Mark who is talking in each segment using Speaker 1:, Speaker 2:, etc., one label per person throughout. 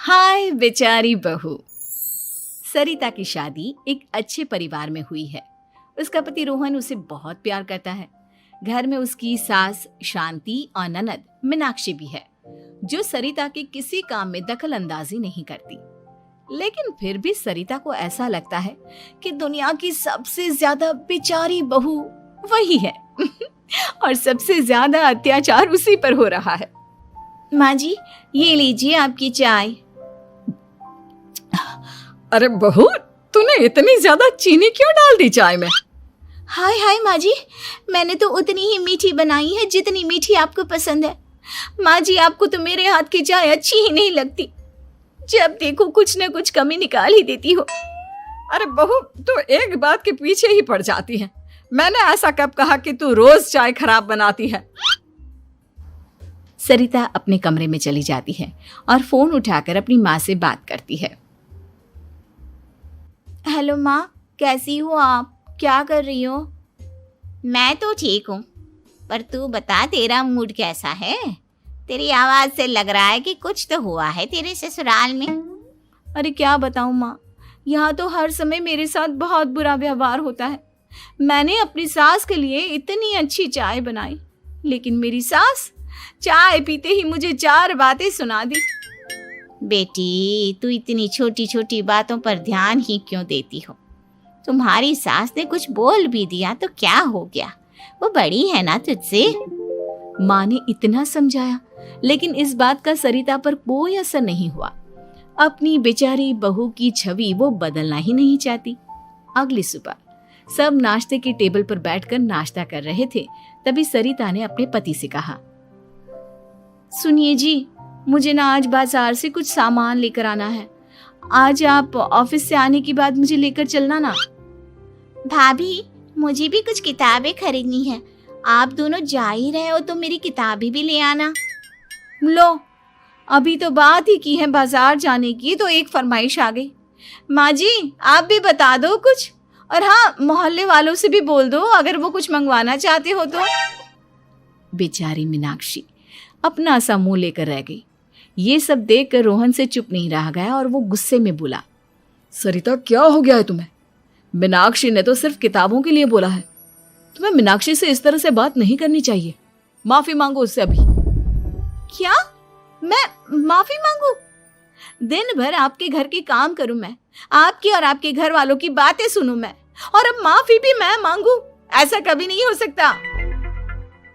Speaker 1: हाय बेचारी बहू। सरिता की शादी एक अच्छे परिवार में हुई है। उसका पति रोहन उसे बहुत प्यार करता है। घर में उसकी सास शांति और ननद मीनाक्षी भी है, जो सरिता के किसी काम में दखल अंदाजी नहीं करती। लेकिन फिर भी सरिता को ऐसा लगता है कि दुनिया की सबसे ज्यादा बेचारी बहू वही है और सबसे ज्यादा अत्याचार उसी पर हो रहा है। माँ जी, ये लीजिए आपकी चाय।
Speaker 2: अरे बहू, तूने इतनी ज्यादा चीनी क्यों डाल दी चाय में?
Speaker 1: हाय हाय माँ जी, मैंने तो उतनी ही मीठी बनाई है जितनी मीठी आपको पसंद है। माँ जी, आपको तो मेरे हाथ की चाय अच्छी ही नहीं लगती। जब देखो कुछ न कुछ कमी निकाल ही देती हो।
Speaker 2: अरे बहू, तू एक बात के पीछे ही पड़ जाती है। मैंने ऐसा कब कहा कि तू रोज चाय खराब बनाती है?
Speaker 1: सरिता अपने कमरे में चली जाती है और फोन उठाकर अपनी माँ से बात करती है। हेलो माँ, कैसी हो आप? क्या कर रही हो?
Speaker 3: मैं तो ठीक हूँ, पर तू बता, तेरा मूड कैसा है? तेरी आवाज से लग रहा है कि कुछ तो हुआ है तेरे ससुराल में।
Speaker 1: अरे क्या बताऊँ माँ, यहाँ तो हर समय मेरे साथ बहुत बुरा व्यवहार होता है। मैंने अपनी सास के लिए इतनी अच्छी चाय बनाई, लेकिन मेरी सास चाय पीते ही मुझे 4 बातें सुना दी।
Speaker 3: बेटी, तू इतनी छोटी छोटी बातों पर ध्यान ही क्यों देती हो? तुम्हारी सास ने कुछ बोल भी दिया तो क्या हो गया? वो बड़ी है ना तुझसे।
Speaker 1: माँ ने इतना समझाया, लेकिन इस बात का सरिता पर कोई असर नहीं हुआ। अपनी बेचारी बहू की छवि वो बदलना ही नहीं चाहती। अगली सुबह सब नाश्ते की टेबल पर बैठकर नाश्ता कर रहे थे, तभी सरिता ने अपने पति से कहा, सुनिए जी, मुझे ना आज बाजार से कुछ सामान लेकर आना है। आज आप ऑफिस से आने के बाद मुझे लेकर चलना ना।
Speaker 3: भाभी, मुझे भी कुछ किताबें खरीदनी है। आप दोनों जा ही रहे हो तो मेरी किताबें भी ले आना।
Speaker 1: लो, अभी तो बात ही की है बाजार जाने की, तो एक फरमाइश आ गई। माँ जी, आप भी बता दो कुछ, और हाँ, मोहल्ले वालों से भी बोल दो अगर वो कुछ मंगवाना चाहते हो तो। बेचारी मीनाक्षी अपना सा मुंह लेकर रह गई। ये सब देखकर रोहन से चुप नहीं रह गया और वो गुस्से में बोला,
Speaker 2: सरिता, क्या हो गया है तुम्हें? मीनाक्षी ने तो सिर्फ किताबों के लिए बोला है। तुम्हें मीनाक्षी से इस तरह से बात नहीं करनी चाहिए। माफी मांगो उससे अभी।
Speaker 1: क्या? मैं माफी मांगू? दिन भर आपके घर के काम करूं मैं, आपकी और आपके घर वालों की बातें सुनूं मैं, और अब माफी भी मैं मांगू? ऐसा कभी नहीं हो सकता।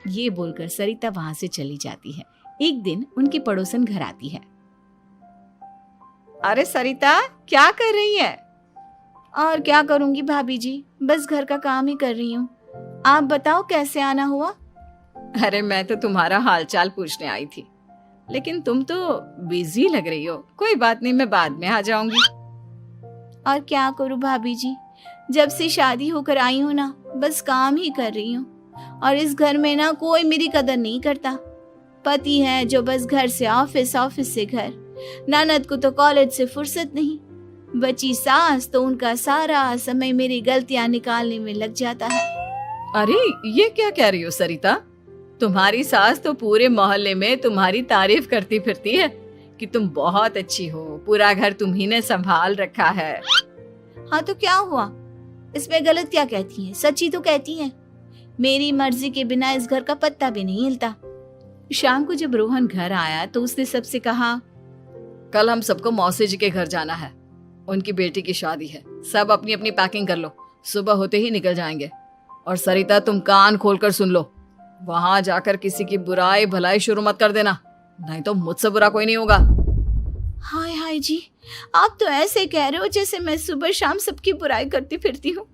Speaker 1: ये बोलकर सरिता वहां से चली जाती है। एक दिन उनकी पड़ोसन घर आती है। अरे सरिता, क्या कर रही है? और क्या करूंगी भाभी जी, बस घर का काम ही कर रही हूँ। आप बताओ कैसे आना हुआ?
Speaker 2: अरे मैं तो तुम्हारा हालचाल पूछने आई थी, लेकिन तुम तो बिजी लग रही हो। कोई बात नहीं, मैं बाद में आ जाऊंगी।
Speaker 1: और क्या करूं भाभी जी, जब से शादी होकर आई हूँ ना, बस काम ही कर रही हूँ। और इस घर में ना कोई मेरी कदर नहीं करता। पति है जो बस घर से ऑफिस, ऑफिस से घर। ननद को तो कॉलेज से फुर्सत नहीं। बची सास तो उनका सारा समय मेरी गलतियां निकालने में लग जाता है।
Speaker 2: अरे ये क्या कह रही हो सरिता? तुम्हारी सास तो पूरे मोहल्ले में तुम्हारी तारीफ करती फिरती है कि तुम बहुत अच्छी हो, पूरा घर तुम्ही ने संभाल रखा है।
Speaker 1: हाँ तो क्या हुआ? इसमें गलत क्या कहती हैं? सच्ची तो कहती हैं। मेरी मर्जी के बिना इस घर का पत्ता भी नहीं हिलता। शाम को जब रोहन घर आया तो उसने सबसे कहा,
Speaker 2: कल हम सबको मौसी जी के घर जाना है। उनकी बेटी की शादी है। सब अपनी अपनी पैकिंग कर लो, सुबह होते ही निकल जाएंगे। और सरिता, तुम कान खोलकर सुन लो, वहां जाकर किसी की बुराई भलाई शुरू मत कर देना, नहीं तो मुझसे बुरा कोई नहीं होगा।
Speaker 1: हाय हाय जी, आप तो ऐसे कह रहे हो जैसे मैं सुबह शाम सबकी बुराई करती फिरती हूँ।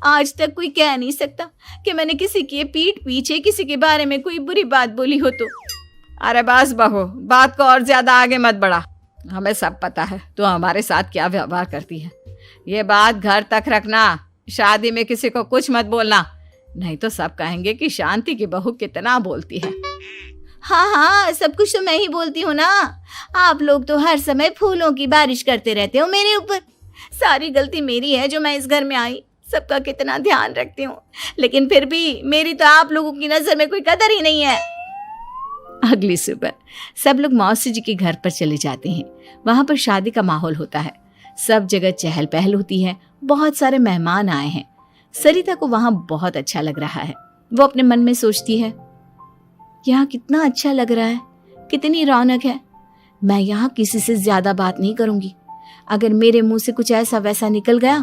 Speaker 1: आज तक कोई कह नहीं सकता कि मैंने किसी की पीठ पीछे किसी के बारे में कोई बुरी बात बोली हो तो।
Speaker 2: अरे बस बहू, बात को और ज्यादा आगे मत बढ़ा। हमें सब पता है तू हमारे साथ क्या व्यवहार करती है। ये बात घर तक रखना, शादी में किसी को कुछ मत बोलना, नहीं तो सब कहेंगे कि शांति की बहू कितना बोलती है।
Speaker 1: हाँ हाँ, सब कुछ तो मैं ही बोलती हूँ ना। आप लोग तो हर समय फूलों की बारिश करते रहते हो मेरे ऊपर। सारी गलती मेरी है जो मैं इस घर में आई। सबका कितना ध्यान रखती हूँ, लेकिन फिर भी मेरी तो आप लोगों की नजर में कोई कदर ही नहीं है। अगली सुबह सब लोग मौसी जी के घर पर चले जाते हैं। वहां पर शादी का माहौल होता है, सब जगह चहल पहल होती है, बहुत सारे मेहमान आए हैं। सरिता को वहां बहुत अच्छा लग रहा है। वो अपने मन में सोचती है, यहाँ कितना अच्छा लग रहा है, कितनी रौनक है। मैं यहाँ किसी से ज्यादा बात नहीं करूंगी। अगर मेरे मुंह से कुछ ऐसा वैसा निकल गया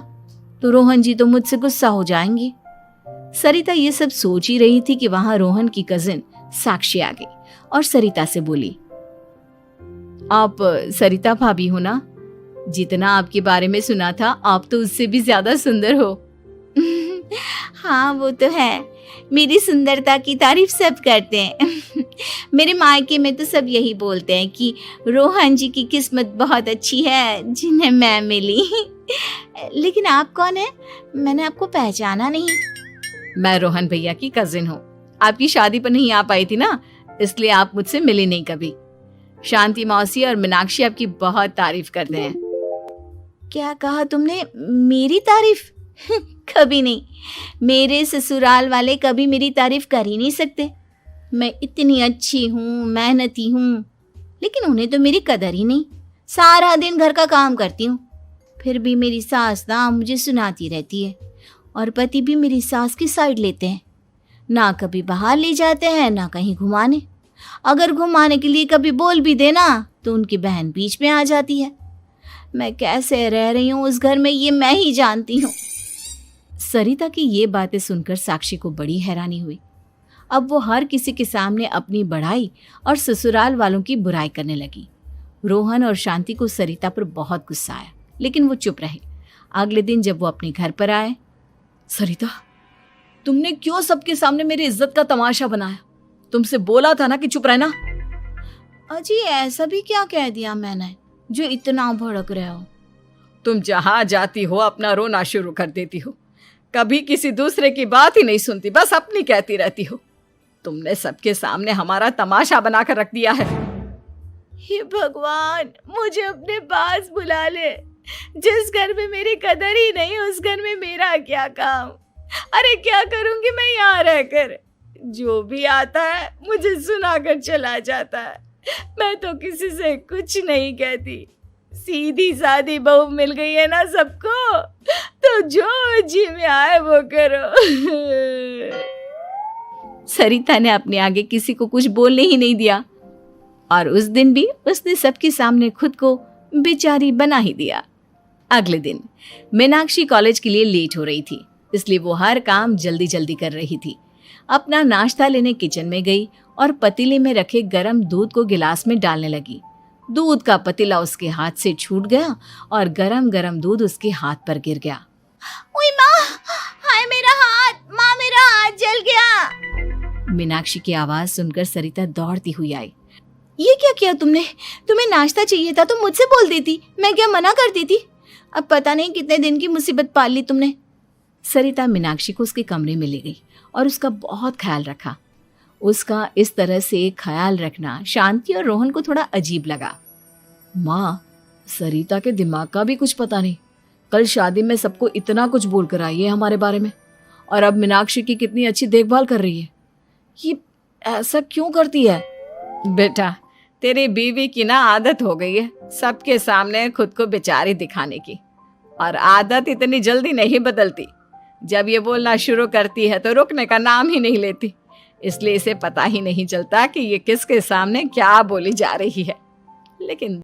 Speaker 1: तो रोहन जी तो मुझसे गुस्सा हो जाएंगी। सरिता ये सब सोच ही रही थी कि वहां रोहन की कजिन साक्षी आ गई और सरिता से बोली, आप सरिता भाभी हो ना? जितना आपके बारे में सुना था आप तो उससे भी ज्यादा सुंदर हो।
Speaker 3: हाँ वो तो है, मेरी सुंदरता की तारीफ सब करते हैं। मेरे मायके में तो सब यही बोलते हैं कि रोहन जी की किस्मत बहुत अच्छी है जिन्हें मैं मिली। लेकिन आप कौन है? मैंने आपको पहचाना नहीं।
Speaker 1: मैं रोहन भैया की कजिन हूँ। आपकी शादी पर नहीं आ पाई थी ना, इसलिए आप मुझसे मिली नहीं कभी। शांति मौसी और मीनाक्षी आपकी बहुत तारीफ करते हैं।
Speaker 3: क्या कहा तुमने? मेरी तारीफ? कभी नहीं। मेरे ससुराल वाले कभी मेरी तारीफ कर ही नहीं सकते। मैं इतनी अच्छी हूँ, मेहनती हूँ, लेकिन उन्हें तो मेरी कदर ही नहीं। सारा दिन घर का काम करती हूँ, फिर भी मेरी सास ना मुझे सुनाती रहती है और पति भी मेरी सास की साइड लेते हैं। ना कभी बाहर ले जाते हैं ना कहीं घुमाने। अगर घुमाने के लिए कभी बोल भी देना तो उनकी बहन बीच में आ जाती है। मैं कैसे रह रही हूँ उस घर में ये मैं ही जानती हूँ।
Speaker 1: सरिता की ये बातें सुनकर साक्षी को बड़ी हैरानी हुई। अब वो हर किसी के सामने अपनी बढ़ाई और ससुराल वालों की बुराई करने लगी। रोहन और शांति को सरिता पर बहुत गुस्सा आया, लेकिन वो चुप रहे। अगले दिन जब वो अपने घर पर आए,
Speaker 2: सरिता, तुमने क्यों सबके सामने मेरी इज्जत का तमाशा बनाया? तुमसे बोला था ना कि चुप रहना।
Speaker 3: अजी ऐसा भी क्या कह दिया मैंने जो इतना भड़क रहे हो?
Speaker 2: तुम जहां जाती हो अपना रोना शुरू कर देती हो, कभी किसी दूसरे की बात ही नहीं सुनती, बस अपनी कहती रहती हो। तुमने सबके सामने हमारा तमाशा बनाकर रख दिया है।
Speaker 3: हे भगवान, मुझे अपने पास बुला ले। जिस घर में मेरी कदर ही नहीं उस घर में मेरा क्या काम? अरे क्या करूंगी मैं यहाँ रहकर? जो भी आता है मुझे सुनाकर चला जाता है। मैं तो किसी से कुछ नहीं कहती। सीधी सादी बहू मिल गई है ना सबको, तो जो जी में आए वो करो।
Speaker 1: सरिता ने अपने आगे किसी को कुछ बोलने ही नहीं दिया और उस दिन भी उसने सबके सामने खुद को बेचारी बना ही दिया। अगले दिन मीनाक्षी कॉलेज के लिए लेट हो रही थी, इसलिए वो हर काम जल्दी जल्दी कर रही थी। अपना नाश्ता लेने किचन में गई और पतीले में रखे गरम दूध को गिलास में डालने लगी। दूध का पतीला उसके हाथ से छूट गया और गरम गरम दूध उसके हाथ पर गिर गया।
Speaker 3: ओए माँ, हाय मेरा हाथ, माँ मेरा हाथ जल गया।
Speaker 1: मीनाक्षी की आवाज सुनकर सरिता दौड़ती हुई आई।
Speaker 3: ये क्या किया तुमने? तुम्हें नाश्ता चाहिए था तो मुझसे बोल देती, मैं क्या मना करती थी? अब पता नहीं कितने दिन की मुसीबत पाल ली तुमने।
Speaker 1: सरिता मीनाक्षी को उसके कमरे में ले गई और उसका बहुत ख्याल रखा। उसका इस तरह से ख्याल रखना शांति और रोहन को थोड़ा अजीब लगा।
Speaker 2: माँ, सरिता के दिमाग का भी कुछ पता नहीं। कल शादी में सबको इतना कुछ बोल कर आई है हमारे बारे में, और अब मीनाक्षी की कितनी अच्छी देखभाल कर रही है। ये ऐसा क्यों करती है?
Speaker 1: बेटा, तेरी बीवी की ना आदत हो गई है सबके सामने खुद को बेचारी दिखाने की, और आदत इतनी जल्दी नहीं बदलती। जब ये बोलना शुरू करती है तो रुकने का नाम ही नहीं लेती, इसलिए इसे पता ही नहीं चलता कि ये किसके सामने क्या बोली जा रही है। लेकिन